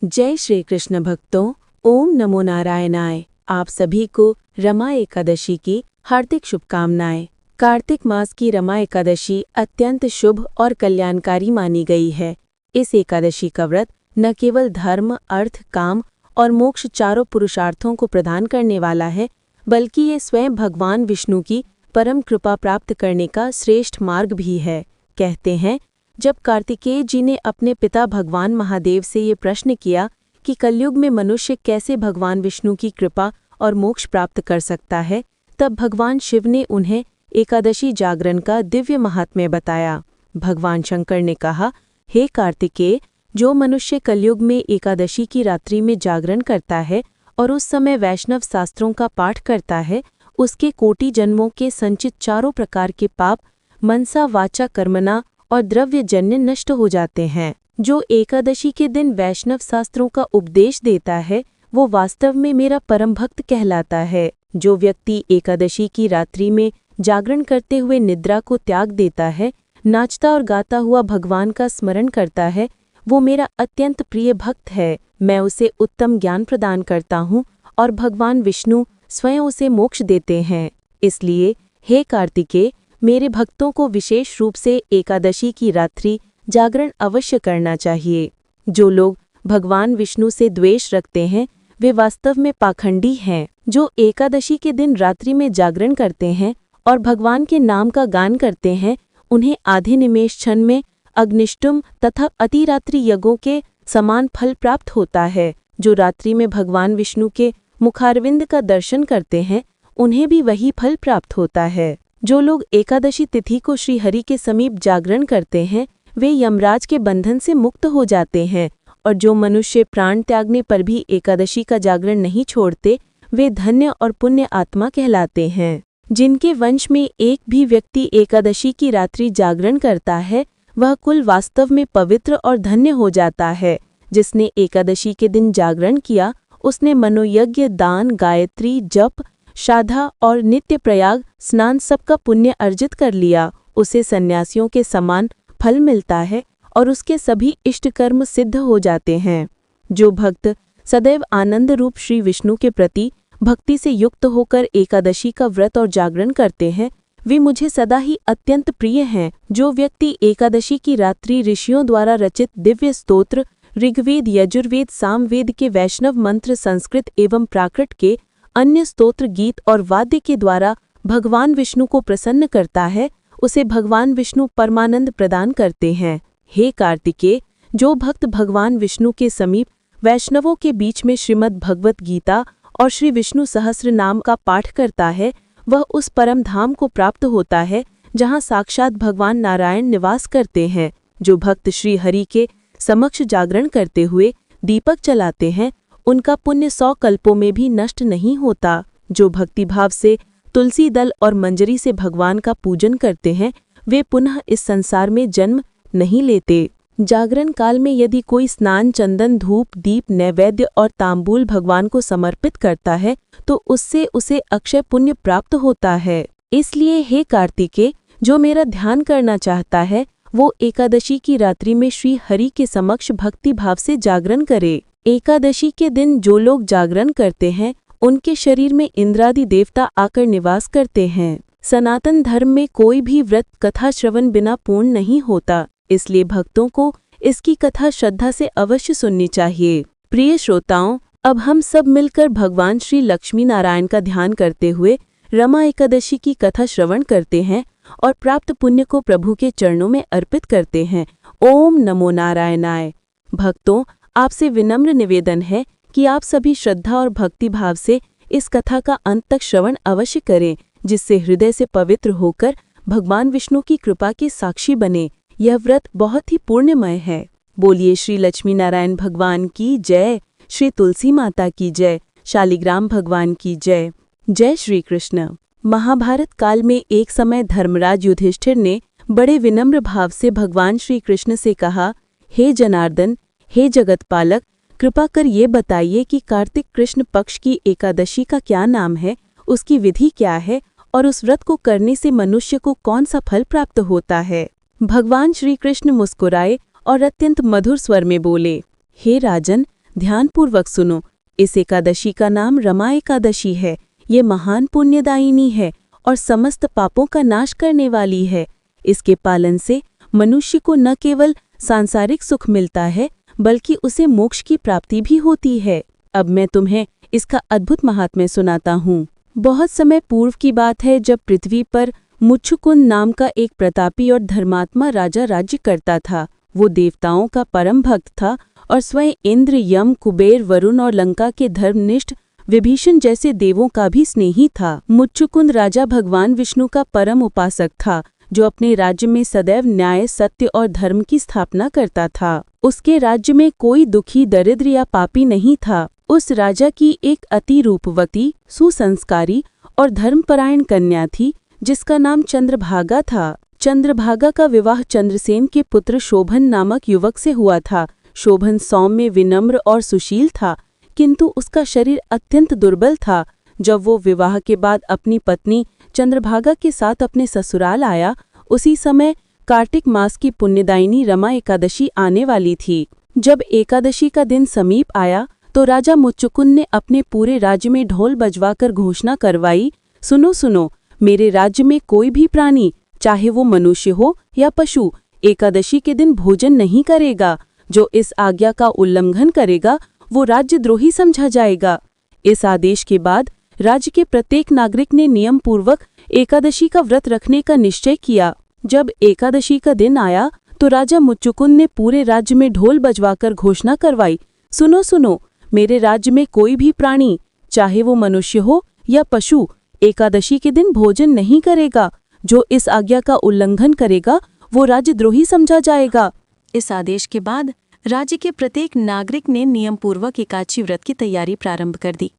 जय श्री कृष्ण भक्तों, ओम नमो नारायणाय। आप सभी को रमा एकादशी की हार्दिक शुभकामनाएं। कार्तिक मास की रमा एकादशी अत्यंत शुभ और कल्याणकारी मानी गई है। इस एकादशी का व्रत न केवल धर्म, अर्थ, काम और मोक्ष चारों पुरुषार्थों को प्रदान करने वाला है, बल्कि ये स्वयं भगवान विष्णु की परम कृपा प्राप्त करने का श्रेष्ठ मार्ग भी है। कहते हैं, जब कार्तिकेय जी ने अपने पिता भगवान महादेव से ये प्रश्न किया कि कलयुग में मनुष्य कैसे भगवान विष्णु की कृपा और मोक्ष प्राप्त कर सकता है, तब भगवान शिव ने उन्हें एकादशी जागरण का दिव्य महात्म्य बताया। भगवान शंकर ने कहा, हे कार्तिकेय, जो मनुष्य कलयुग में एकादशी की रात्रि में जागरण करता है और उस समय वैष्णव शास्त्रों का पाठ करता है, उसके कोटि जन्मों के संचित चारों प्रकार के पाप मनसा, वाचा, कर्मणा और द्रव्यजन्य नष्ट हो जाते हैं। जो एकादशी के दिन वैष्णव शास्त्रों का उपदेश देता है, वो वास्तव में मेरा परम भक्त कहलाता है। जो व्यक्ति एकादशी की रात्रि में जागरण करते हुए निद्रा को त्याग देता है, नाचता और गाता हुआ भगवान का स्मरण करता है, वो मेरा अत्यंत प्रिय भक्त है। मैं उसे उत्तम ज्ञान प्रदान करता हूँ और भगवान विष्णु स्वयं उसे मोक्ष देते हैं। इसलिए हे कार्तिकेय, मेरे भक्तों को विशेष रूप से एकादशी की रात्रि जागरण अवश्य करना चाहिए। जो लोग भगवान विष्णु से द्वेष रखते हैं, वे वास्तव में पाखंडी हैं। जो एकादशी के दिन रात्रि में जागरण करते हैं और भगवान के नाम का गान करते हैं, उन्हें आधे निमेष क्षण में अग्निष्टुम तथा अतिरात्रि यज्ञों के समान फल प्राप्त होता है। जो रात्रि में भगवान विष्णु के मुखारविंद का दर्शन करते हैं, उन्हें भी वही फल प्राप्त होता है। जो लोग एकादशी तिथि को श्री हरि के समीप जागरण करते हैं, वे यमराज के बंधन से मुक्त हो जाते हैं। और जो मनुष्य प्राण त्यागने पर भी एकादशी का जागरण नहीं छोड़ते, वे धन्य और पुण्य आत्मा कहलाते हैं। जिनके वंश में एक भी व्यक्ति एकादशी की रात्रि जागरण करता है, वह कुल वास्तव में पवित्र और धन्य हो जाता है। जिसने एकादशी के दिन जागरण किया, उसने मनोयज्ञ, दान, गायत्री, जप, श्राद्धा और नित्य प्रयाग स्नान सबका पुण्य अर्जित कर लिया। उसे सन्यासियों के समान फल मिलता है और उसके सभी इष्ट कर्म सिद्ध हो जाते हैं। जो भक्त सदैव आनंद रूप श्री विष्णु के प्रति भक्ति से युक्त होकर एकादशी का व्रत और जागरण करते हैं, वे मुझे सदा ही अत्यंत प्रिय हैं। जो व्यक्ति एकादशी की रात्रि ऋषियों द्वारा रचित दिव्य स्तोत्र, ऋग्वेद, यजुर्वेद, सामवेद के वैष्णव मंत्र, संस्कृत एवं प्राकृत के अन्य स्तोत्र, गीत और वाद्य के द्वारा भगवान विष्णु को प्रसन्न करता है, उसे भगवान विष्णु परमानंद प्रदान करते हैं। हे कार्तिकेय, जो भक्त भगवान विष्णु के समीप वैष्णवों के बीच में श्रीमद् भगवत गीता और श्री विष्णु सहस्र नाम का पाठ करता है, वह उस परम धाम को प्राप्त होता है जहाँ साक्षात भगवान नारायण निवास करते हैं। जो भक्त श्री हरि के समक्ष जागरण करते हुए दीपक जलाते हैं, उनका पुण्य 100 कल्पों में भी नष्ट नहीं होता। जो भक्तिभाव से तुलसी दल और मंजरी से भगवान का पूजन करते हैं, वे पुनः इस संसार में जन्म नहीं लेते। जागरण काल में यदि कोई स्नान, चंदन, धूप, दीप, नैवेद्य और तांबूल भगवान को समर्पित करता है, तो उससे उसे अक्षय पुण्य प्राप्त होता है। इसलिए हे कार्तिकेय, जो मेरा ध्यान करना चाहता है, वो एकादशी की रात्रि में श्री हरि के समक्ष भक्ति भाव से जागरण करे। एकादशी के दिन जो लोग जागरण करते हैं, उनके शरीर में इंद्रादि देवता आकर निवास करते हैं। सनातन धर्म में कोई भी व्रत कथा श्रवण बिना पूर्ण नहीं होता, इसलिए भक्तों को इसकी कथा श्रद्धा से अवश्य सुननी चाहिए। प्रिय श्रोताओं, अब हम सब मिलकर भगवान श्री लक्ष्मी नारायण का ध्यान करते हुए रमा एकादशी की कथा श्रवण करते हैं और प्राप्त पुण्य को प्रभु के चरणों में अर्पित करते हैं। ओम नमो नारायणाय। भक्तों, आपसे विनम्र निवेदन है कि आप सभी श्रद्धा और भक्ति भाव से इस कथा का अंत तक श्रवण अवश्य करें, जिससे हृदय से पवित्र होकर भगवान विष्णु की कृपा के साक्षी बने। यह व्रत बहुत ही पुण्यमय है। बोलिए श्री लक्ष्मी नारायण भगवान की जय, श्री तुलसी माता की जय, शालिग्राम भगवान की जय। जय श्री कृष्ण। महाभारत काल में एक समय धर्मराज युधिष्ठिर ने बड़े विनम्र भाव से भगवान श्री कृष्ण से कहा, हे जनार्दन, हे जगतपालक, कृपा कर ये बताइए कि कार्तिक कृष्ण पक्ष की एकादशी का क्या नाम है, उसकी विधि क्या है और उस व्रत को करने से मनुष्य को कौन सा फल प्राप्त होता है। भगवान श्री कृष्ण मुस्कुराए और अत्यंत मधुर स्वर में बोले, हे राजन, ध्यानपूर्वक सुनो। इस एकादशी का नाम रमा एकादशी है। ये महान पुण्यदायिनी है और समस्त पापों का नाश करने वाली है। इसके पालन से मनुष्य को न केवल सांसारिक सुख मिलता है बल्कि उसे मोक्ष की प्राप्ति भी होती है। अब मैं तुम्हें इसका अद्भुत महात्म्य सुनाता हूँ। बहुत समय पूर्व की बात है, जब पृथ्वी पर मुच्छकुंद नाम का एक प्रतापी और धर्मात्मा राजा राज्य करता था। वो देवताओं का परम भक्त था और स्वयं इंद्र, यम, कुबेर, वरुण और लंका के धर्मनिष्ठ विभीषण जैसे देवों का भी स्नेही था। मुच्छकुंद राजा भगवान विष्णु का परम उपासक था, जो अपने राज्य में सदैव न्याय, सत्य और धर्म की स्थापना करता था। उसके राज्य में कोई दुखी, दरिद्र या पापी नहीं था। उस राजा की एक अति रूपवती, सुसंस्कारी और धर्मपरायण कन्या थी, जिसका नाम चंद्रभागा था। चंद्रभागा का विवाह चंद्रसेन के पुत्र शोभन नामक युवक से हुआ था। शोभन सौम्य, विनम्र और सुशील था, किंतु उसका शरीर अत्यंत दुर्बल था। जब वो विवाह के बाद अपनी पत्नी चंद्रभागा के साथ अपने ससुराल आया, उसी समय कार्तिक मास की पुण्यदायिनी रमा एकादशी आने वाली थी। जब एकादशी का दिन समीप आया तो राजा मुच्छकुंद ने अपने पूरे राज्य में ढोल बजवाकर घोषणा करवाई, सुनो सुनो, मेरे राज्य में कोई भी प्राणी, चाहे वो मनुष्य हो या पशु, एकादशी के दिन भोजन नहीं करेगा। जो इस आज्ञा का उल्लंघन करेगा वो राज्यद्रोही समझा जाएगा। इस आदेश के बाद राज्य के प्रत्येक नागरिक ने नियम पूर्वक एकादशी का व्रत रखने का निश्चय किया। जब एकादशी का दिन आया तो राजा मुच्छकुंद ने पूरे राज्य में ढोल बजवाकर घोषणा करवाई, सुनो सुनो, मेरे राज्य में कोई भी प्राणी, चाहे वो मनुष्य हो या पशु, एकादशी के दिन भोजन नहीं करेगा। जो इस आज्ञा का उल्लंघन करेगा वो राज्यद्रोही समझा जाएगा। इस आदेश के बाद राज्य के प्रत्येक नागरिक ने नियम पूर्वक एकादशी व्रत की तैयारी प्रारंभ कर दी।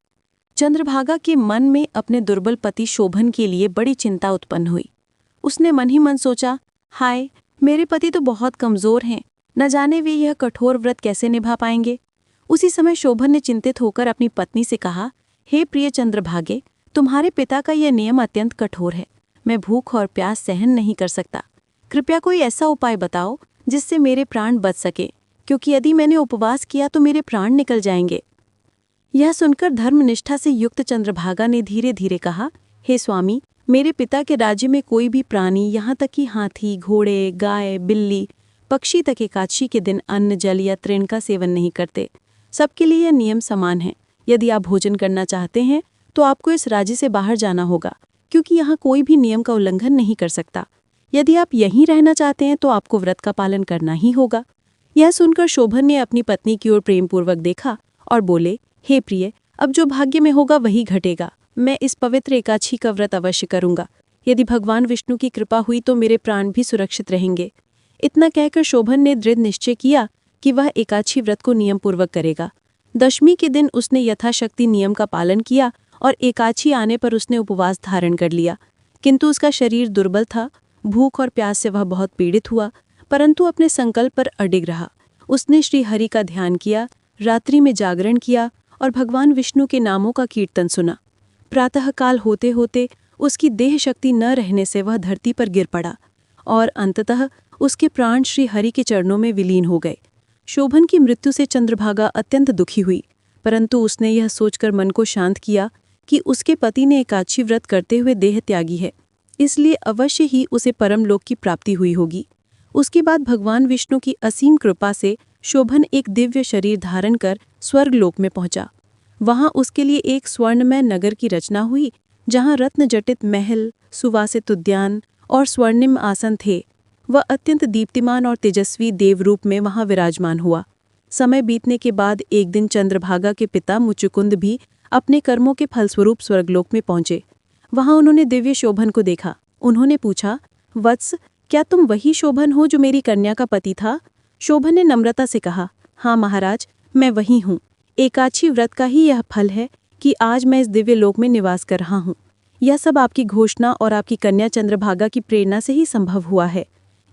चंद्रभागा के मन में अपने दुर्बल पति शोभन के लिए बड़ी चिंता उत्पन्न हुई। उसने मन ही मन सोचा, हाय, मेरे पति तो बहुत कमजोर हैं, न जाने वे यह कठोर व्रत कैसे निभा पाएंगे। उसी समय शोभन ने चिंतित होकर अपनी पत्नी से कहा, हे प्रिय चंद्रभागे, तुम्हारे पिता का यह नियम अत्यंत कठोर है। मैं भूख और प्यास सहन नहीं कर सकता। कृपया कोई ऐसा उपाय बताओ जिससे मेरे प्राण बच सके, क्योंकि यदि मैंने उपवास किया तो मेरे प्राण निकल जाएंगे। यह सुनकर धर्मनिष्ठा से युक्त चंद्रभागा ने धीरे धीरे कहा, हे स्वामी, मेरे पिता के राज्य में कोई भी प्राणी, यहाँ तक कि हाथी, घोड़े, गाय, बिल्ली, पक्षी तक एकादशी के दिन अन्न, जल या तृण का सेवन नहीं करते। सबके लिए यह नियम समान है। यदि आप भोजन करना चाहते हैं तो आपको इस राज्य से बाहर जाना होगा, क्योंकि यहाँ कोई भी नियम का उल्लंघन नहीं कर सकता। यदि आप यहीं रहना चाहते हैं तो आपको व्रत का पालन करना ही होगा। यह सुनकर शोभन ने अपनी पत्नी की ओर प्रेमपूर्वक देखा और बोले, हे प्रिय, अब जो भाग्य में होगा वही घटेगा। मैं इस पवित्र एकादशी का व्रत अवश्य करूंगा। यदि भगवान विष्णु की कृपा हुई तो मेरे प्राण भी सुरक्षित रहेंगे। इतना कहकर शोभन ने दृढ़ निश्चय किया कि वह एकादशी व्रत को नियम पूर्वक करेगा। दशमी के दिन उसने यथाशक्ति नियम का पालन किया और एकादशी आने पर उसने उपवास धारण कर लिया। किंतु उसका शरीर दुर्बल था। भूख और प्यास से वह बहुत पीड़ित हुआ, परंतु अपने संकल्प पर अडिग रहा। उसने श्री हरि का ध्यान किया, रात्रि में जागरण किया और भगवान विष्णु के नामों का कीर्तन सुना। प्रातःकाल होते होते उसकी देह शक्ति न रहने से वह धरती पर गिर पड़ा और अंततः उसके प्राण श्री हरि के चरणों में विलीन हो गए। शोभन की मृत्यु से चंद्रभागा अत्यंत दुखी हुई, परंतु उसने यह सोचकर मन को शांत किया कि उसके पति ने एकादशी व्रत करते हुए देह त्यागी है, इसलिए अवश्य ही उसे परमलोक की प्राप्ति हुई होगी। उसके बाद भगवान विष्णु की असीम कृपा से शोभन एक दिव्य शरीर धारण कर स्वर्गलोक में पहुंचा। वहां उसके लिए एक स्वर्णमय नगर की रचना हुई, जहां रत्न जटित महल, सुवासित उद्यान और स्वर्णिम आसन थे। वह अत्यंत दीप्तिमान और तेजस्वी देवरूप में वहां विराजमान हुआ। समय बीतने के बाद एक दिन चंद्रभागा के पिता मुच्छकुंद भी अपने कर्मों के फलस्वरूप स्वर्गलोक में पहुंचे। वहां उन्होंने दिव्य शोभन को देखा। उन्होंने पूछा, वत्स, क्या तुम वही शोभन हो जो मेरी कन्या का पति था? शोभन ने नम्रता से कहा, हाँ महाराज, मैं वही हूँ। एकादशी व्रत का ही यह फल है कि आज मैं इस दिव्य लोक में निवास कर रहा हूँ। यह सब आपकी घोषणा और आपकी कन्या चंद्रभागा की प्रेरणा से ही संभव हुआ है।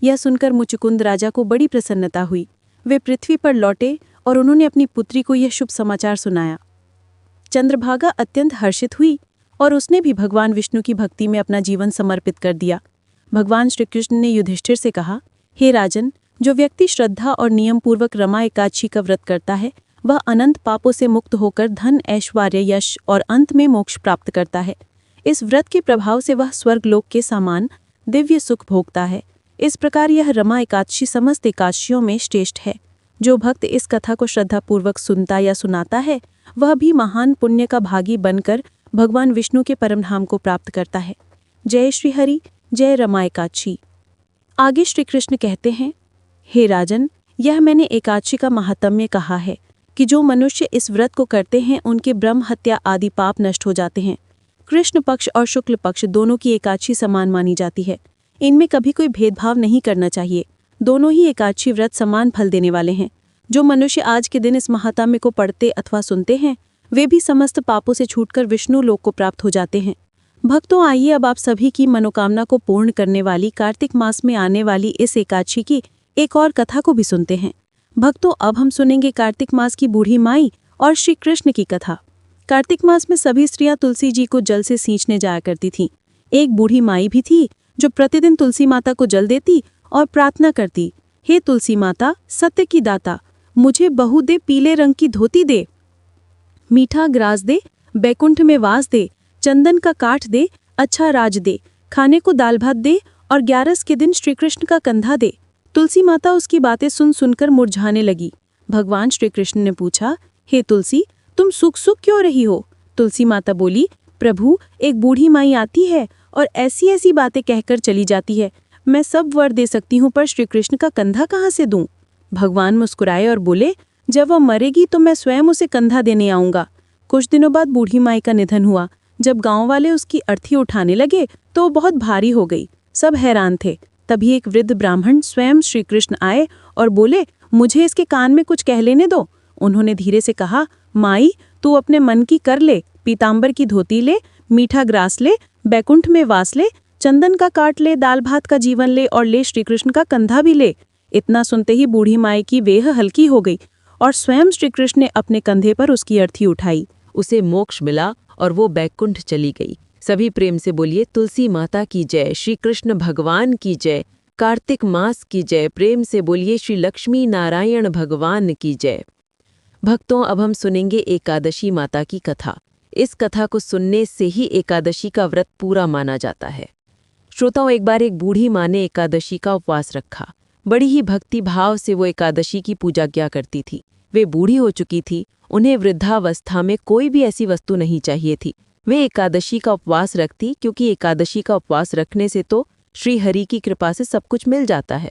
यह सुनकर मुच्छकुंद राजा को बड़ी प्रसन्नता हुई। वे पृथ्वी पर लौटे और उन्होंने अपनी पुत्री को यह शुभ समाचार सुनाया। चंद्रभागा अत्यंत हर्षित हुई और उसने भी भगवान विष्णु की भक्ति में अपना जीवन समर्पित कर दिया। भगवान श्री कृष्ण ने युधिष्ठिर से कहा, हे राजन, जो व्यक्ति श्रद्धा और नियम पूर्वक रमा एकादशी का व्रत करता है, वह अनंत पापों से मुक्त होकर धन, ऐश्वर्य, यश और अंत में मोक्ष प्राप्त करता है। इस व्रत के प्रभाव से वह स्वर्गलोक के समान दिव्य सुख भोगता है। इस प्रकार यह रमा एकादशी समस्त एकादशियों में श्रेष्ठ है। जो भक्त इस कथा को श्रद्धापूर्वक सुनता या सुनाता है, वह भी महान पुण्य का भागी बनकर भगवान विष्णु के परम धाम को प्राप्त करता है। जय श्री हरि, जय रमा एकादशी। आगे श्री कृष्ण कहते हैं, हे राजन, यह मैंने एकादशी का महात्म्य कहा है कि जो मनुष्य इस व्रत को करते हैं उनके ब्रह्म हत्या आदि पाप नष्ट हो जाते हैं। कृष्ण पक्ष और शुक्ल पक्ष दोनों की एकादशी समान मानी जाती है। इनमें कभी कोई भेदभाव नहीं करना चाहिए। दोनों ही एकादशी व्रत समान फल देने वाले हैं। जो मनुष्य आज के दिन इस महात्म्य को पढ़ते अथवा सुनते हैं, वे भी समस्त पापों से छूटकर विष्णु लोक को प्राप्त हो जाते हैं। भक्तों, आइए अब आप सभी की मनोकामना को पूर्ण करने वाली कार्तिक मास में आने वाली इस एकादशी की एक और कथा को भी सुनते हैं। भक्तों, अब हम सुनेंगे कार्तिक मास की बूढ़ी माई और श्री कृष्ण की कथा। कार्तिक मास में सभी स्त्रियां तुलसी जी को जल से सींचने जाया करती थीं। एक बूढ़ी माई भी थी जो प्रतिदिन तुलसी माता को जल देती और प्रार्थना करती, हे तुलसी माता, सत्य की दाता, मुझे बहू दे, पीले रंग की धोती दे, मीठा ग्रास दे, बैकुंठ में वास दे, चंदन का काठ दे, अच्छा राज दे, खाने को दाल भात दे और 11 के दिन श्री कृष्ण का कंधा दे। तुलसी माता उसकी बातें सुन सुनकर मुरझाने लगी। भगवान श्री कृष्ण ने पूछा, हे तुलसी, तुम सुख क्यों रही हो? तुलसी माता बोली, प्रभु, एक बूढ़ी माई आती है और ऐसी ऐसी बातें कहकर चली जाती है। मैं सब वर दे सकती हूँ, पर श्री कृष्ण का कंधा कहाँ से दूं? भगवान मुस्कुराए और बोले, जब वह मरेगी तो मैं स्वयं उसे कंधा देने आऊंगा। कुछ दिनों बाद बूढ़ी माई का निधन हुआ। जब गांव वाले उसकी अर्थी उठाने लगे तो वो बहुत भारी हो गई। सब हैरान थे। तभी एक वृद्ध ब्राह्मण स्वयं श्री कृष्ण आए और बोले, मुझे इसके कान में कुछ कह लेने दो। उन्होंने धीरे से कहा, माई, तू अपने मन की कर ले, पीताम्बर की धोती ले, मीठा ग्रास ले, बैकुंठ में वास ले, चंदन का काट ले, दाल भात का जीवन ले और ले श्री कृष्ण का कंधा भी ले। इतना सुनते ही बूढ़ी माई की वेह हल्की हो गई और स्वयं श्री कृष्ण ने अपने कंधे पर उसकी अर्थी उठाई। उसे मोक्ष मिला और वो बैकुंठ चली गई। सभी प्रेम से बोलिए, तुलसी माता की जय, श्री कृष्ण भगवान की जय, कार्तिक मास की जय। प्रेम से बोलिए, श्री लक्ष्मी नारायण भगवान की जय। भक्तों, अब हम सुनेंगे एकादशी माता की कथा। इस कथा को सुनने से ही एकादशी का व्रत पूरा माना जाता है। श्रोताओं, एक बार एक बूढ़ी माँ ने एकादशी का उपवास रखा। बड़ी ही भक्ति भाव से वो एकादशी की पूजा किया करती थी। वे बूढ़ी हो चुकी थी। उन्हें वृद्धावस्था में कोई भी ऐसी वस्तु नहीं चाहिए थी। वे एकादशी का उपवास रखती क्योंकि एकादशी का उपवास रखने से तो श्री हरि की कृपा से सब कुछ मिल जाता है।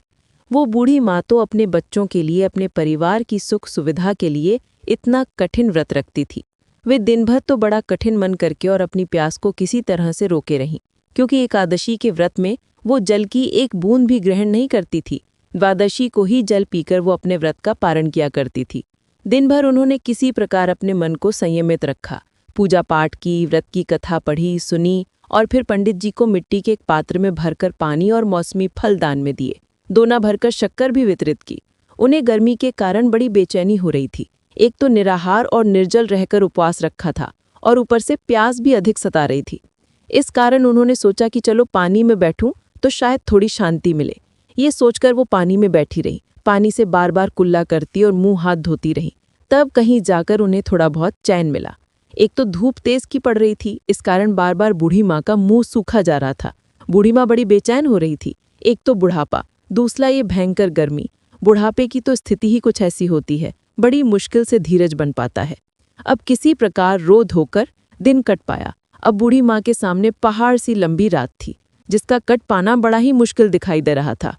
वो बूढ़ी माँ तो अपने बच्चों के लिए, अपने परिवार की सुख सुविधा के लिए इतना कठिन व्रत रखती थी। वे दिन भर तो बड़ा कठिन मन करके और अपनी प्यास को किसी तरह से रोके रहीं, क्योंकि एकादशी के व्रत में वो जल की एक बूंद भी ग्रहण नहीं करती थी। द्वादशी को ही जल पीकर वो अपने व्रत का पारण किया करती थी। दिन भर उन्होंने किसी प्रकार अपने मन को संयमित रखा, पूजा पाठ की, व्रत की कथा पढ़ी, सुनी और फिर पंडित जी को मिट्टी के एक पात्र में भरकर पानी और मौसमी फल दान में दिए। दोना भरकर शक्कर भी वितरित की। उन्हें गर्मी के कारण बड़ी बेचैनी हो रही थी। एक तो निराहार और निर्जल रहकर उपवास रखा था और ऊपर से प्यास भी अधिक सता रही थी। इस कारण उन्होंने सोचा कि चलो पानी में बैठूं तो शायद थोड़ी शांति मिले। ये सोचकर वो पानी में बैठी रही। पानी से बार बार कुल्ला करती और मुंह हाथ धोती रही। तब कहीं जाकर उन्हें थोड़ा बहुत चैन मिला। एक तो धूप तेज की पड़ रही थी, इस कारण बार बार बूढ़ी माँ का मुंह सूखा जा रहा था। बूढ़ी माँ बड़ी बेचैन हो रही थी। एक तो बुढ़ापा, दूसरा ये भयंकर गर्मी। बुढ़ापे की तो स्थिति ही कुछ ऐसी होती है, बड़ी मुश्किल से धीरज बन पाता है। अब किसी प्रकार रो धोकर दिन कट पाया। अब बूढ़ी माँ के सामने पहाड़ सी लंबी रात थी, जिसका कट पाना बड़ा ही मुश्किल दिखाई दे रहा था।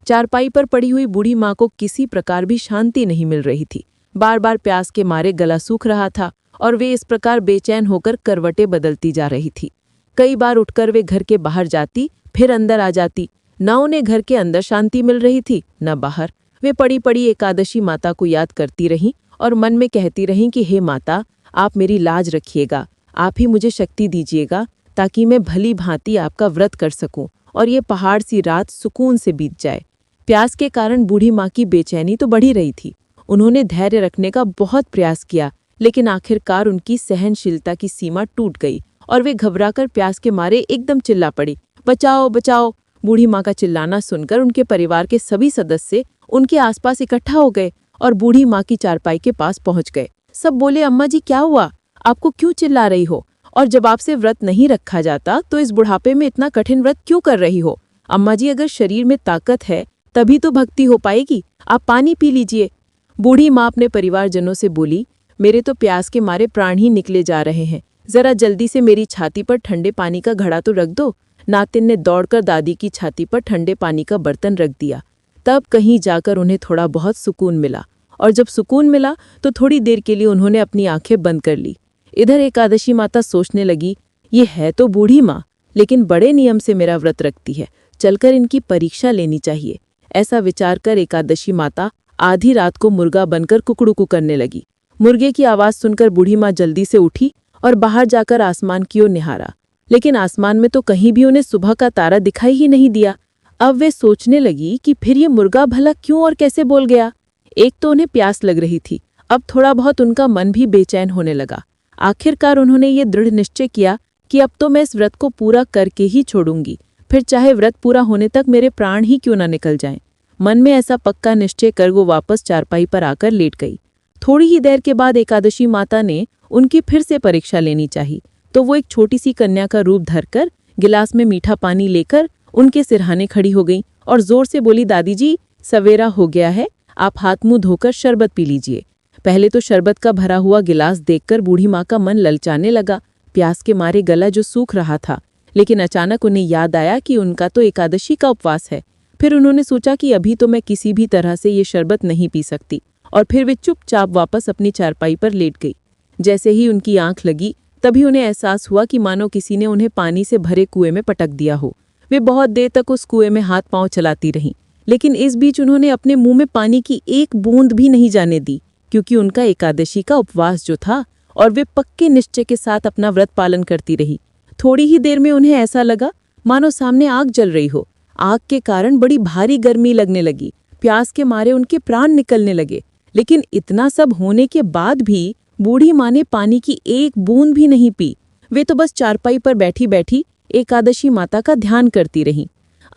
चारपाई पर पड़ी हुई बूढ़ी माँ को किसी प्रकार भी शांति नहीं मिल रही थी। बार बार प्यास के मारे गला सूख रहा था और वे इस प्रकार बेचैन होकर करवटें बदलती जा रही थी। कई बार उठकर वे घर के बाहर जाती, फिर अंदर आ जाती। न उन्हें घर के अंदर शांति मिल रही थी, न बाहर। वे पड़ी पड़ी एकादशी माता को याद करती रहीं और मन में कहती रहीं कि हे माता, आप मेरी लाज रखिएगा, आप ही मुझे शक्ति दीजिएगा ताकि मैं भली भांति आपका व्रत कर सकूं और ये पहाड़ सी रात सुकून से बीत जाए। प्यास के कारण बूढ़ी माँ की बेचैनी तो बढ़ी रही थी। उन्होंने धैर्य रखने का बहुत प्रयास किया, लेकिन आखिरकार उनकी सहनशीलता की सीमा टूट गई और वे घबराकर प्यास के मारे एकदम चिल्ला पड़ी, बचाओ बचाओ। बूढ़ी माँ का चिल्लाना सुनकर उनके परिवार के सभी सदस्य उनके आसपास इकट्ठा हो गए और बूढ़ी माँ की चारपाई के पास पहुंच गए। सब बोले, अम्मा जी क्या हुआ, आपको क्यों चिल्ला रही हो? और जब आपसे व्रत नहीं रखा जाता तो इस बुढ़ापे में इतना कठिन व्रत क्यों कर रही हो? अम्मा जी, अगर शरीर में ताकत है तभी तो भक्ति हो पाएगी, आप पानी पी लीजिए। बूढ़ी माँ अपने परिवारजनों से बोली, मेरे तो प्यास के मारे प्राण ही निकले जा रहे हैं, जरा जल्दी से मेरी छाती पर ठंडे पानी का घड़ा तो रख दो। नातिन ने दौड़कर दादी की छाती पर ठंडे पानी का बर्तन रख दिया। तब कहीं जाकर उन्हें थोड़ा बहुत सुकून मिला, और जब सुकून मिला तो थोड़ी देर के लिए उन्होंने अपनी आंखें बंद कर ली। इधर एकादशी माता सोचने लगी, ये है तो बूढ़ी माँ, लेकिन बड़े नियम से मेरा व्रत रखती है, चलकर इनकी परीक्षा लेनी चाहिए। ऐसा विचार कर एकादशी माता आधी रात को मुर्गा बनकर कुकड़ू करने लगी। मुर्गे की आवाज सुनकर बूढ़ी माँ जल्दी से उठी और बाहर जाकर आसमान की ओर निहारा, लेकिन आसमान में तो कहीं भी उन्हें सुबह का तारा दिखाई ही नहीं दिया। अब वे सोचने लगी कि फिर ये मुर्गा भला क्यों और कैसे बोल गया। एक तो उन्हें प्यास लग रही थी, अब थोड़ा बहुत उनका मन भी बेचैन होने लगा। आखिरकार उन्होंने ये दृढ़ निश्चय किया कि अब तो मैं इस व्रत को पूरा करके ही छोड़ूंगी, फिर चाहे व्रत पूरा होने तक मेरे प्राण ही क्यों न निकल जाएं। मन में ऐसा पक्का निश्चय कर वो वापस चारपाई पर आकर लेट गई। थोड़ी ही देर के बाद एकादशी माता ने उनकी फिर से परीक्षा लेनी चाहिए, तो वो एक छोटी सी कन्या का रूप धरकर गिलास में मीठा पानी लेकर उनके सिरहाने खड़ी हो गई और जोर से बोली, दादी जी सवेरा हो गया है, आप हाथ मुंह धोकर शरबत पी लीजिए। पहले तो शरबत का भरा हुआ गिलास देखकर बूढ़ी माँ का मन ललचाने लगा, प्यास के मारे गला जो सूख रहा था। लेकिन अचानक उन्हें याद आया कि उनका तो एकादशी का उपवास है। फिर उन्होंने सोचा कि अभी तो मैं किसी भी तरह से ये शरबत नहीं पी सकती, और फिर वे चुपचाप वापस अपनी चारपाई पर लेट गई। जैसे ही उनकी आंख लगी तभी उन्हें एहसास हुआ कि मानो किसी ने उन्हें पानी से भरे कुएं में पटक दिया हो। वे बहुत देर तक उस कुएं में हाथ पांव चलाती रहीं, लेकिन इस बीच उन्होंने अपने मुंह में पानी की एक बूंद भी नहीं जाने दी, क्योंकि उनका एकादशी का उपवास जो था, और वे पक्के निश्चय के साथ अपना व्रत पालन करती रही। थोड़ी ही देर में उन्हें ऐसा लगा मानो सामने आग जल रही हो। आग के कारण बड़ी भारी गर्मी लगने लगी, प्यास के मारे उनके प्राण निकलने लगे। लेकिन इतना सब होने के बाद भी बूढ़ी माँ ने पानी की एक बूंद भी नहीं पी। वे तो बस चारपाई पर बैठी बैठी एकादशी माता का ध्यान करती रहीं।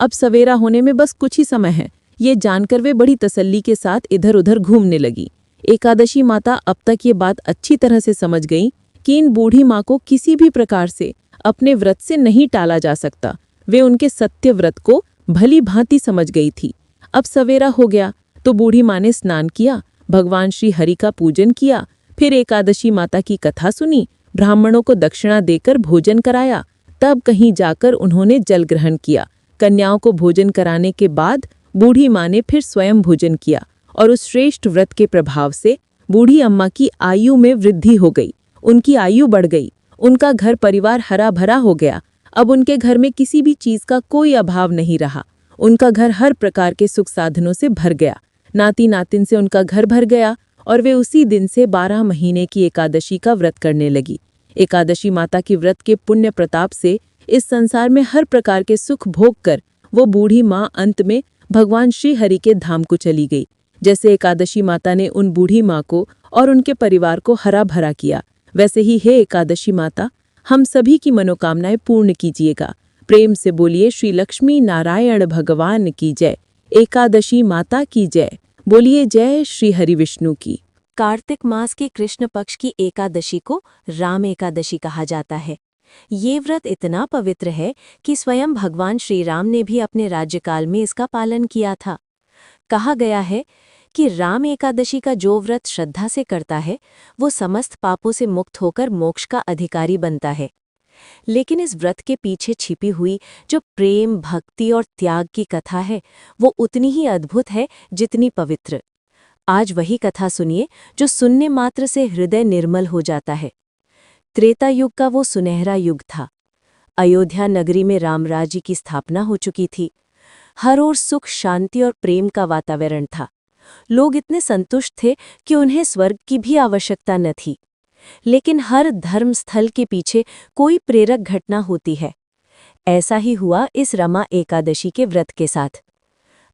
अब सवेरा होने में बस कुछ ही समय है, ये जानकर वे बड़ी तसल्ली के साथ इधर उधर घूमने लगी। एकादशी माता अब तक ये बात अच्छी तरह से समझ गई कि इन बूढ़ी माँ को किसी भी प्रकार से अपने व्रत से नहीं टाला जा सकता। वे उनके सत्य व्रत को भली भांति समझ गई थी। अब सवेरा हो गया तो बूढ़ी माँ ने स्नान किया, भगवान श्री हरि का पूजन किया, फिर एकादशी माता की कथा सुनी, ब्राह्मणों को दक्षिणा देकर भोजन कराया। तब कहीं जाकर उन्होंने जल ग्रहण किया। कन्याओं को भोजन कराने के बाद बूढ़ी माँ ने फिर स्वयं भोजन किया, और उस श्रेष्ठ व्रत के प्रभाव से बूढ़ी अम्मा की आयु में वृद्धि हो गई। उनकी आयु बढ़ गई, उनका घर परिवार हरा भरा हो गया। अब उनके घर में किसी भी चीज का कोई अभाव नहीं रहा। उनका घर हर प्रकार के सुख साधनों से भर गया। नाती नातिन से उनका घर भर गया, और वे उसी दिन से 12 महीने की एकादशी का व्रत करने लगी। एकादशी माता की व्रत के पुण्य प्रताप से इस संसार में हर प्रकार के सुख भोग कर वो बूढ़ी माँ अंत में भगवान श्री हरि के धाम को चली गई। जैसे एकादशी माता ने उन बूढ़ी माँ को और उनके परिवार को हरा भरा किया, वैसे ही हे एकादशी माता, हम सभी की मनोकामनाएं पूर्ण कीजिएगा। प्रेम से बोलिए श्री लक्ष्मी नारायण भगवान की जय, एकादशी माता की जय। बोलिए जय श्री हरि विष्णु की। कार्तिक मास के कृष्ण पक्ष की एकादशी को राम एकादशी कहा जाता है। ये व्रत इतना पवित्र है कि स्वयं भगवान श्री राम ने भी अपने राज्यकाल में इसका पालन किया था। कहा गया है कि राम एकादशी का जो व्रत श्रद्धा से करता है वो समस्त पापों से मुक्त होकर मोक्ष का अधिकारी बनता है। लेकिन इस व्रत के पीछे छिपी हुई जो प्रेम, भक्ति और त्याग की कथा है वो उतनी ही अद्भुत है जितनी पवित्र। आज वही कथा सुनिए जो सुनने मात्र से हृदय निर्मल हो जाता है। त्रेता युग का वो सुनहरा युग था। अयोध्या नगरी में रामराज्य की स्थापना हो चुकी थी। हर ओर सुख, शांति और प्रेम का वातावरण था। लोग इतने संतुष्ट थे कि उन्हें स्वर्ग की भी आवश्यकता न थी। लेकिन हर धर्म स्थल के पीछे कोई प्रेरक घटना होती है। ऐसा ही हुआ इस रमा एकादशी के व्रत के साथ।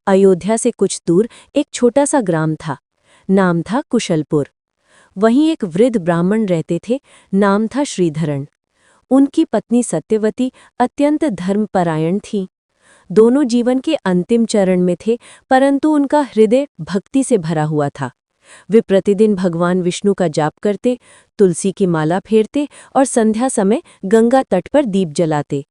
अयोध्या से कुछ दूर एक छोटा सा ग्राम था। नाम था कुशलपुर। वहीं एक वृद्ध ब्राह्मण रहते थे। नाम था श्रीधरण। उनकी पत्नी सत्यवती अत्यंत धर्मपरायण थी। दोनों जीवन के अंतिम चरण में थे, परंतु उनका हृदय भक्ति से भरा हुआ था। वे प्रतिदिन भगवान विष्णु का जाप करते, तुलसी की माला फेरते और संध्या समय गंगा तट पर दीप जलाते।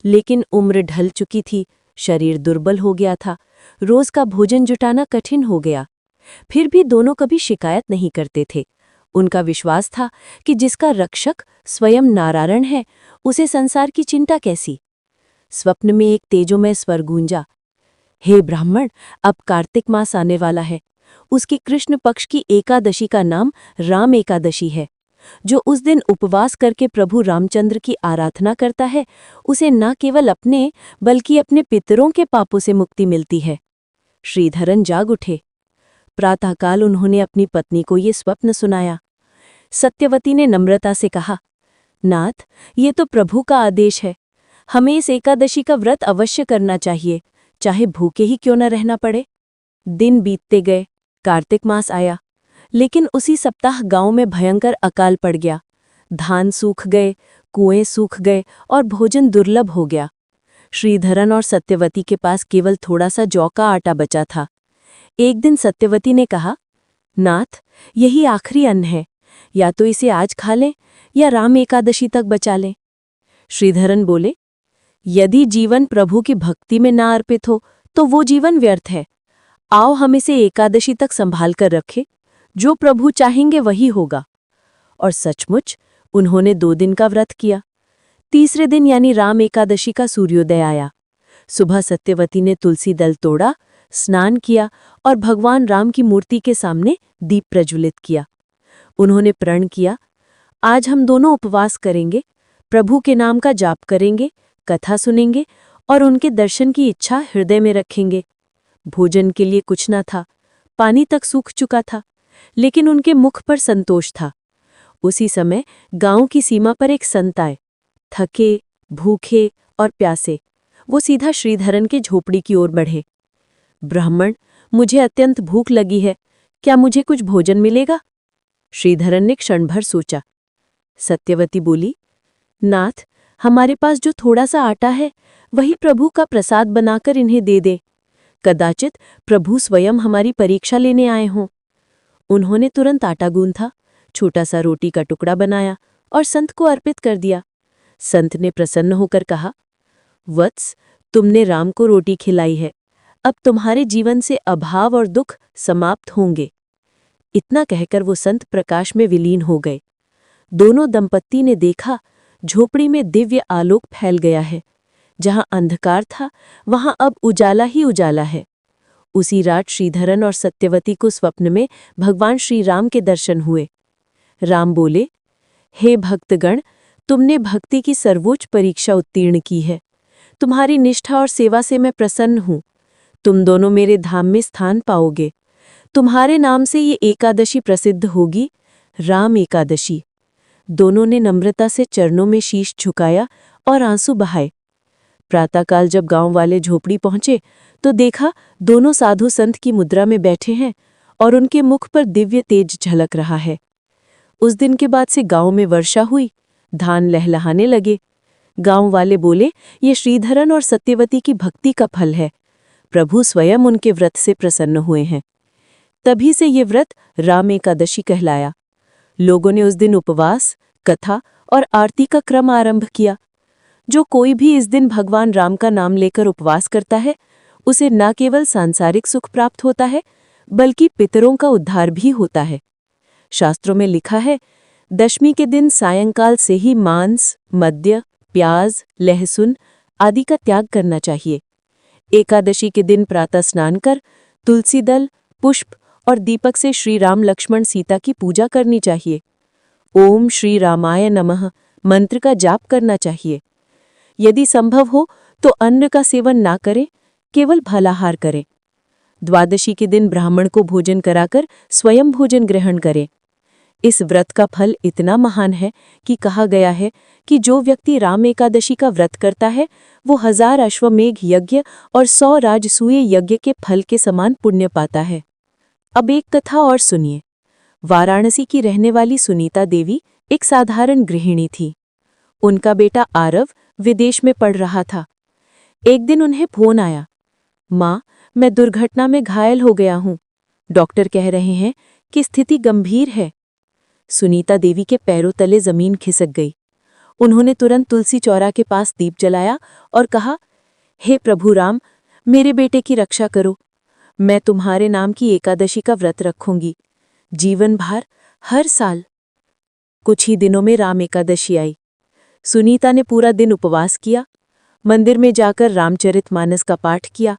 लेकिन उम्र ढल चुकी थी, शरीर दुर्बल हो गया था, रोज का भोजन जुटाना कठिन हो गया। फिर भी दोनों कभी शिकायत नहीं करते थे। उनका विश्वास था कि जिसका रक्षक स्वयं नारायण है, उसे संसार की चिंता कैसी। स्वप्न में एक तेजोमय स्वर गूंजा, हे ब्राह्मण, अब कार्तिक मास आने वाला है। उसकी कृष्ण पक्ष की एकादशी का नाम राम एकादशी है। जो उस दिन उपवास करके प्रभु रामचंद्र की आराधना करता है, उसे न केवल अपने बल्कि अपने पितरों के पापों से मुक्ति मिलती है। श्रीधरन जाग उठे। प्रातःकाल उन्होंने अपनी पत्नी को ये स्वप्न सुनाया। सत्यवती ने नम्रता से कहा, नाथ, ये तो प्रभु का आदेश है। हमें इस एकादशी का व्रत अवश्य करना चाहिए, चाहे भूखे ही क्यों न रहना पड़े। दिन बीतते गए, कार्तिक मास आया, लेकिन उसी सप्ताह गांव में भयंकर अकाल पड़ गया। धान सूख गए, कुएं सूख गए और भोजन दुर्लभ हो गया। श्रीधरन और सत्यवती के पास केवल थोड़ा सा जौ का आटा बचा था। एक दिन सत्यवती ने कहा, नाथ, यही आखिरी अन्न है, या तो इसे आज खा लें या राम एकादशी तक बचा लें। श्रीधरन बोले, यदि जीवन प्रभु की भक्ति में ना अर्पित हो तो वो जीवन व्यर्थ है। आओ हम इसे एकादशी तक संभाल कर रखें, जो प्रभु चाहेंगे वही होगा। और सचमुच उन्होंने 2 दिन का व्रत किया। तीसरे दिन यानी राम एकादशी का सूर्योदय आया। सुबह सत्यवती ने तुलसी दल तोड़ा, स्नान किया और भगवान राम की मूर्ति के सामने दीप प्रज्वलित किया। उन्होंने प्रण किया, आज हम दोनों उपवास करेंगे, प्रभु के नाम का जाप करेंगे, कथा सुनेंगे और उनके दर्शन की इच्छा हृदय में रखेंगे। भोजन के लिए कुछ न था, पानी तक सूख चुका था, लेकिन उनके मुख पर संतोष था। उसी समय गांव की सीमा पर एक संत आए। थके, भूखे और प्यासे वो सीधा श्रीधरन के झोपड़ी की ओर बढ़े। ब्राह्मण, मुझे अत्यंत भूख लगी है, क्या मुझे कुछ भोजन मिलेगा? श्रीधरन ने क्षण भर सोचा। सत्यवती बोली, नाथ, हमारे पास जो थोड़ा सा आटा है वही प्रभु का प्रसाद बनाकर इन्हें दे दे। कदाचित प्रभु स्वयं हमारी परीक्षा लेने आए हों। उन्होंने तुरंत आटा गूंथा, छोटा सा रोटी का टुकड़ा बनाया और संत को अर्पित कर दिया। संत ने प्रसन्न होकर कहा, वत्स, तुमने राम को रोटी खिलाई है, अब तुम्हारे जीवन से अभाव और दुख समाप्त होंगे। इतना कहकर वो संत प्रकाश में विलीन हो गए। दोनों दंपत्ति ने देखा, झोपड़ी में दिव्य आलोक फैल गया है। जहां अंधकार था वहां अब उजाला ही उजाला है। उसी रात श्रीधरन और सत्यवती को स्वप्न में भगवान श्री राम के दर्शन हुए। राम बोले, हे भक्तगण, तुमने भक्ति की सर्वोच्च परीक्षा उत्तीर्ण की है। तुम्हारी निष्ठा और सेवा से मैं प्रसन्न हूं। तुम दोनों मेरे धाम में स्थान पाओगे। तुम्हारे नाम से ये एकादशी प्रसिद्ध होगी, राम एकादशी। दोनों ने नम्रता से चरणों में शीश झुकाया और आंसू बहाए। प्रातःकाल जब गांव वाले झोपड़ी पहुंचे तो देखा दोनों साधु संत की मुद्रा में बैठे हैं और उनके मुख पर दिव्य तेज झलक रहा है। उस दिन के बाद से गांव में वर्षा हुई, धान लहलहाने लगे। गांव वाले बोले, ये श्रीधरन और सत्यवती की भक्ति का फल है। प्रभु स्वयं उनके व्रत से प्रसन्न हुए हैं। तभी से ये व्रत राम एकादशी कहलाया। लोगों ने उस दिन उपवास, कथा और आरती का क्रम आरंभ किया। जो कोई भी इस दिन भगवान राम का नाम लेकर उपवास करता है, उसे न केवल सांसारिक सुख प्राप्त होता है, बल्कि पितरों का उद्धार भी होता है। शास्त्रों में लिखा है, दशमी के दिन सायंकाल से ही मांस, मद्य, प्याज, लहसुन आदि का त्याग करना चाहिए। एकादशी के दिन प्रातः स्नान कर तुलसी दल, पुष्प और दीपक से श्री राम लक्ष्मण सीता की पूजा करनी चाहिए। ओम श्री रामाय नमः मंत्र का जाप करना चाहिए। यदि संभव हो तो अन्न का सेवन ना करें, केवल फलाहार करें। द्वादशी के दिन ब्राह्मण को भोजन कराकर स्वयं भोजन ग्रहण करें। इस व्रत का फल इतना महान है कि कहा गया है कि जो व्यक्ति राम एकादशी का व्रत करता है वो 1000 अश्वमेघ यज्ञ और 100 राजसूय यज्ञ के फल के समान पुण्य पाता है। अब एक कथा और सुनिए। वाराणसी की रहने वाली सुनीता देवी एक साधारण गृहिणी थी। उनका बेटा आरव विदेश में पढ़ रहा था। एक दिन उन्हें फोन आया, माँ, मैं दुर्घटना में घायल हो गया हूँ। डॉक्टर कह रहे हैं कि स्थिति गंभीर है। सुनीता देवी के पैरों तले जमीन खिसक गई। उन्होंने तुरंत तुलसी चौरा के पास दीप जलाया और कहा, हे प्रभु राम, मेरे बेटे की रक्षा करो। मैं तुम्हारे नाम की एकादशी का व्रत रखूंगी, जीवन भर, हर साल। कुछ ही दिनों में राम एकादशी आई। सुनीता ने पूरा दिन उपवास किया, मंदिर में जाकर रामचरितमानस का पाठ किया।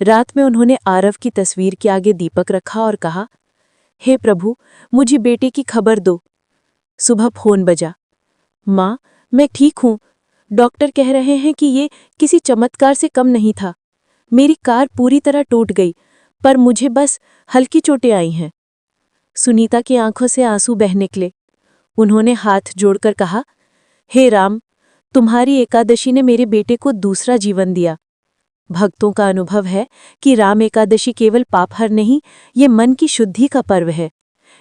रात में उन्होंने आरव की तस्वीर के आगे दीपक रखा और कहा, हे प्रभु, मुझे बेटे की खबर दो। सुबह फोन बजा। माँ, मैं ठीक हूँ। डॉक्टर कह रहे हैं कि ये किसी चमत्कार से कम नहीं था। मेरी कार पूरी तरह टूट गई, पर मुझे बस हल्की चोटें आई हैं। सुनीता की आंखों से आंसू बह निकले। उन्होंने हाथ जोड़कर कहा, हे राम, तुम्हारी एकादशी ने मेरे बेटे को दूसरा जीवन दिया। भक्तों का अनुभव है कि राम एकादशी केवल पापहर नहीं, ये मन की शुद्धि का पर्व है।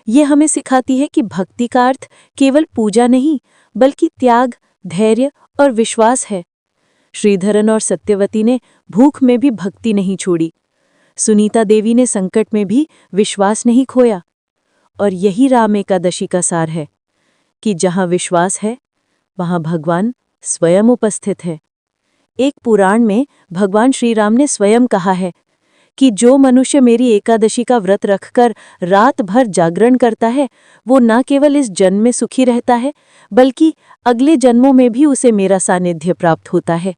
ये हमें सिखाती है कि भक्ति का अर्थ केवल पूजा नहीं, बल्कि त्याग, धैर्य और विश्वास है। श्रीधरन और सत्यवती ने भूख में भी भक्ति नहीं छोड़ी। सुनीता देवी ने संकट में भी विश्वास नहीं खोया। और यही राम एकादशी का सार है कि जहाँ विश्वास है, वहाँ भगवान स्वयं उपस्थित है। एक पुराण में भगवान श्री राम ने स्वयं कहा है कि जो मनुष्य मेरी एकादशी का व्रत रखकर रात भर जागरण करता है, वो न केवल इस जन्म में सुखी रहता है, बल्कि अगले जन्मों में भी उसे मेरा सानिध्य प्राप्त होता है।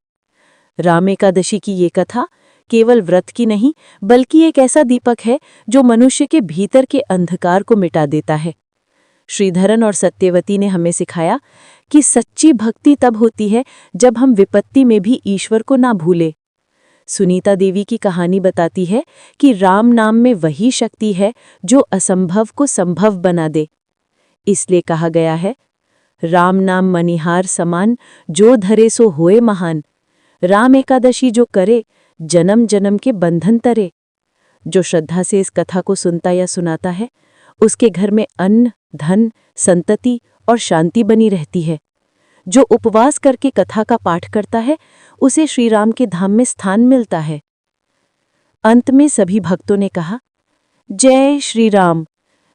राम एकादशी की ये कथा केवल व्रत की नहीं, बल्कि एक ऐसा दीपक है जो मनुष्य के भीतर के अंधकार को मिटा देता है। श्रीधरन और सत्यवती ने हमें सिखाया कि सच्ची भक्ति तब होती है जब हम विपत्ति में भी ईश्वर को ना भूले। सुनीता देवी की कहानी बताती है कि राम नाम में वही शक्ति है जो असंभव को संभव बना दे। इसलिए कहा गया है, राम नाम मनिहार समान, जो धरे सो होए महान। राम एकादशी जो करे, जन्म जन्म के बंधन तरे। जो श्रद्धा से इस कथा को सुनता या सुनाता है, उसके घर में अन्न, धन, संतति और शांति बनी रहती है। जो उपवास करके कथा का पाठ करता है, उसे श्री राम के धाम में स्थान मिलता है। अंत में सभी भक्तों ने कहा, जय श्री राम।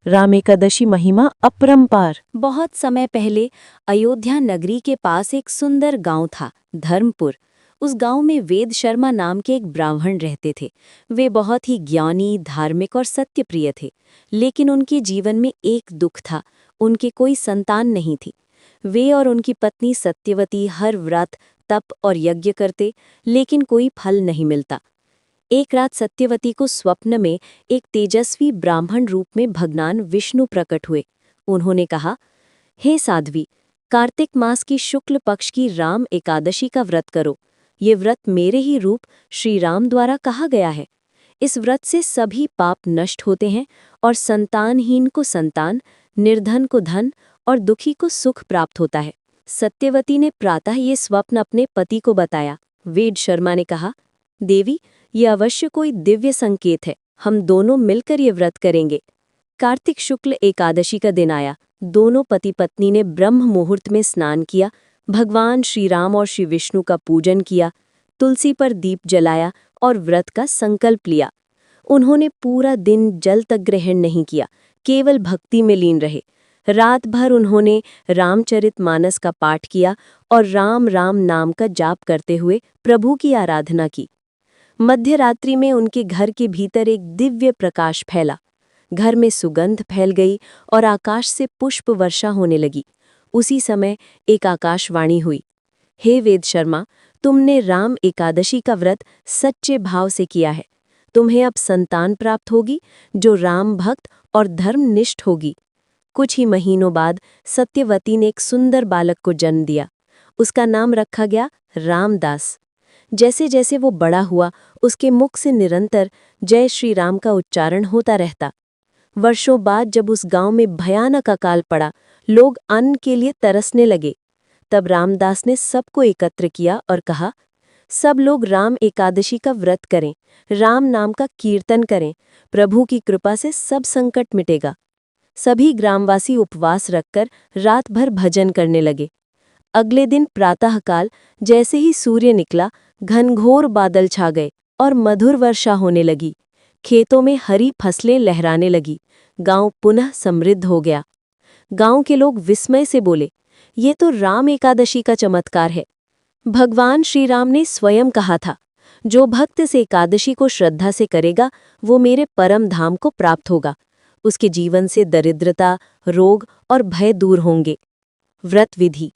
राम एकादशी महिमा अपरंपार। बहुत समय पहले अयोध्या नगरी के पास एक सुंदर गांव था, धर्मपुर। उस गांव में वेद शर्मा नाम के एक ब्राह्मण रहते थे। वे बहुत ही ज्ञानी, धार्मिक और सत्यप्रिय थे। लेकिन उनके जीवन में एक दुख था, उनके कोई संतान नहीं थी। वे और उनकी पत्नी सत्यवती हर व्रत, तप और यज्ञ करते, लेकिन कोई फल नहीं मिलता। एक रात सत्यवती को स्वप्न में एक तेजस्वी ब्राह्मण रूप में भगवान विष्णु प्रकट हुए। उन्होंने कहा, हे साध्वी, कार्तिक मास की शुक्ल पक्ष की राम एकादशी का व्रत करो। ये व्रत मेरे ही रूप श्री राम द्वारा कहा गया है। इस व्रत से सभी पाप नष्ट होते हैं और संतानहीन को संतान, निर्धन को धन और दुखी को सुख प्राप्त होता है। सत्यवती ने प्रातः ये स्वप्न अपने पति को बताया। वेद शर्मा ने कहा, देवी, ये अवश्य कोई दिव्य संकेत है। हम दोनों मिलकर ये व्रत करेंगे। कार्तिक शुक्ल एकादशी का दिन आया। दोनों पति पत्नी ने ब्रह्म मुहूर्त में स्नान किया, भगवान श्री राम और श्री विष्णु का पूजन किया, तुलसी पर दीप जलाया और व्रत का संकल्प लिया। उन्होंने पूरा दिन जल तक ग्रहण नहीं किया, केवल भक्ति में लीन रहे। रात भर उन्होंने रामचरितमानस का पाठ किया और राम राम नाम का जाप करते हुए प्रभु की आराधना की। मध्य रात्रि में उनके घर के भीतर एक दिव्य प्रकाश फैला। घर में सुगंध फैल गई और आकाश से पुष्प वर्षा होने लगी। उसी समय एक आकाशवाणी हुई, हे वेद शर्मा, तुमने राम एकादशी का व्रत सच्चे भाव से किया है। तुम्हें अब संतान प्राप्त होगी जो राम भक्त और धर्मनिष्ठ होगी। कुछ ही महीनों बाद सत्यवती ने एक सुंदर बालक को जन्म दिया। उसका नाम रखा गया रामदास। जैसे जैसे वो बड़ा हुआ, उसके मुख से निरंतर जय श्री राम का उच्चारण होता रहता। वर्षों बाद जब उस गांव में भयानक अकाल पड़ा, लोग अन्न के लिए तरसने लगे। तब रामदास ने सबको एकत्र किया और कहा, सब लोग राम एकादशी का व्रत करें, राम नाम का कीर्तन करें, प्रभु की कृपा से सब संकट मिटेगा। सभी ग्रामवासी उपवास रखकर रात भर भजन करने लगे। अगले दिन प्रातःकाल जैसे ही सूर्य निकला, घनघोर बादल छा गए और मधुर वर्षा होने लगी। खेतों में हरी फसलें लहराने लगी। गांव पुनः समृद्ध हो गया। गांव के लोग विस्मय से बोले, ये तो राम एकादशी का चमत्कार है। भगवान श्री राम ने स्वयं कहा था, जो भक्त इस एकादशी को श्रद्धा से करेगा वो मेरे परम धाम को प्राप्त होगा। उसके जीवन से दरिद्रता, रोग और भय दूर होंगे। व्रत विधि: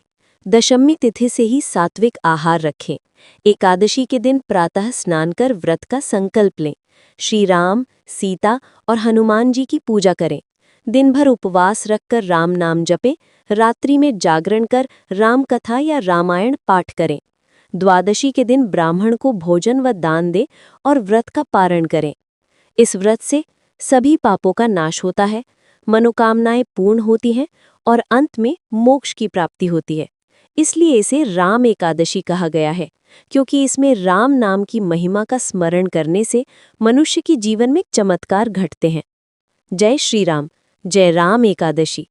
दशमी तिथि से ही सात्विक आहार रखें। एकादशी के दिन प्रातः स्नान कर व्रत का संकल्प लें। श्री राम, सीता और हनुमान जी की पूजा करें। दिन भर उपवास रखकर राम नाम जपें। रात्रि में जागरण कर राम कथा या रामायण पाठ करें। द्वादशी के दिन ब्राह्मण को भोजन व दान दें और व्रत का पारण करें। इस व्रत से सभी पापों का नाश होता है, मनोकामनाएं पूर्ण होती हैं और अंत में मोक्ष की प्राप्ति होती है। इसलिए इसे राम एकादशी कहा गया है, क्योंकि इसमें राम नाम की महिमा का स्मरण करने से मनुष्य के जीवन में चमत्कार घटते हैं। जय श्री राम, जय राम एकादशी।